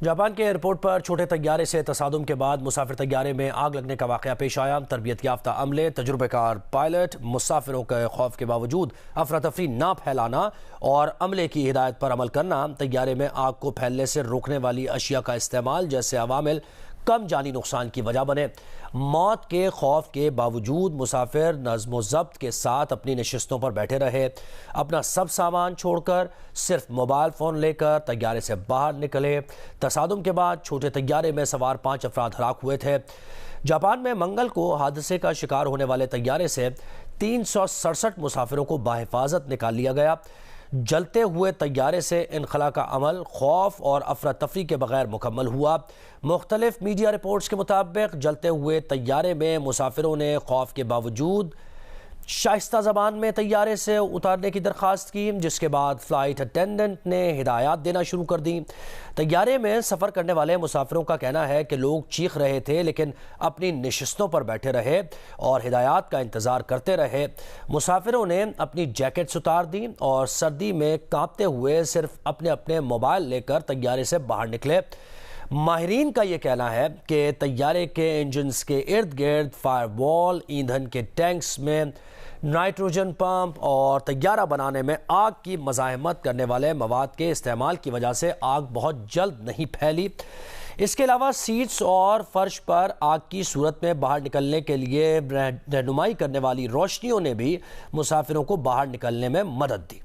Japan के airport पर छोटे तैयारे से तसादुम के बाद मुसाफिर तैयारे में आग लगने का वाकया पेश आया। तरबियत याफ्ता अमले, तजुर्बेकार पायलट, मुसाफिरों के खौफ के बावजूद अफरा तफरी ना फैलाना और अमले की हिदायत पर अमल करना, तैयारे में आग को फैलने से रोकने वाली अशिया का इस्तेमाल जैसे अवामिल कम जानी नुकसान की वजह बने। मौत के खौफ के बावजूद मुसाफिर नज़्म ज़ब्त के साथ अपनी नशिस्तों पर बैठे रहे। अपना सब सामान छोड़कर सिर्फ मोबाइल फ़ोन लेकर तैयारे से बाहर निकले। तसादुम के बाद छोटे तैयारे में सवार 5 अफराद हलाक हुए थे। जापान में मंगल को हादसे का शिकार होने वाले तैयारे से 367 मुसाफिरों को बाहिफाजत निकाल लिया गया। जलते हुए तैयारे से इनखला का अमल खौफ और अफरा तफरी के बगैर मुकम्मल हुआ। मुख्तलिफ मीडिया रिपोर्ट्स के मुताबिक जलते हुए तैयारे में मुसाफिरों ने खौफ के बावजूद शाइस्ता ज़बान में तैयारे से उतारने की दरख्वास्त की, जिसके बाद फ़्लाइट अटेंडेंट ने हिदायत देना शुरू कर दी। तैयारे में सफ़र करने वाले मुसाफिरों का कहना है कि लोग चीख रहे थे लेकिन अपनी नशिस्तों पर बैठे रहे और हिदायत का इंतज़ार करते रहे। मुसाफिरों ने अपनी जैकेट्स उतार दी और सर्दी में कांपते हुए सिर्फ अपने अपने मोबाइल लेकर तैयारे से बाहर निकले। माहिरीन का ये कहना है कि तैयारे के इंजन्स के इर्द गिर्द फायरवॉल, ईंधन के टैंक्स में नाइट्रोजन पंप और तैयारा बनाने में आग की मज़ाहमत करने वाले मवाद के इस्तेमाल की वजह से आग बहुत जल्द नहीं फैली। इसके अलावा सीट्स और फर्श पर आग की सूरत में बाहर निकलने के लिए रहनुमाई करने वाली रोशनियों ने भी मुसाफिरों को बाहर निकलने में मदद दी।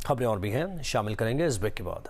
खबरें और भी हैं, शामिल करेंगे इस ब्रेक के बाद।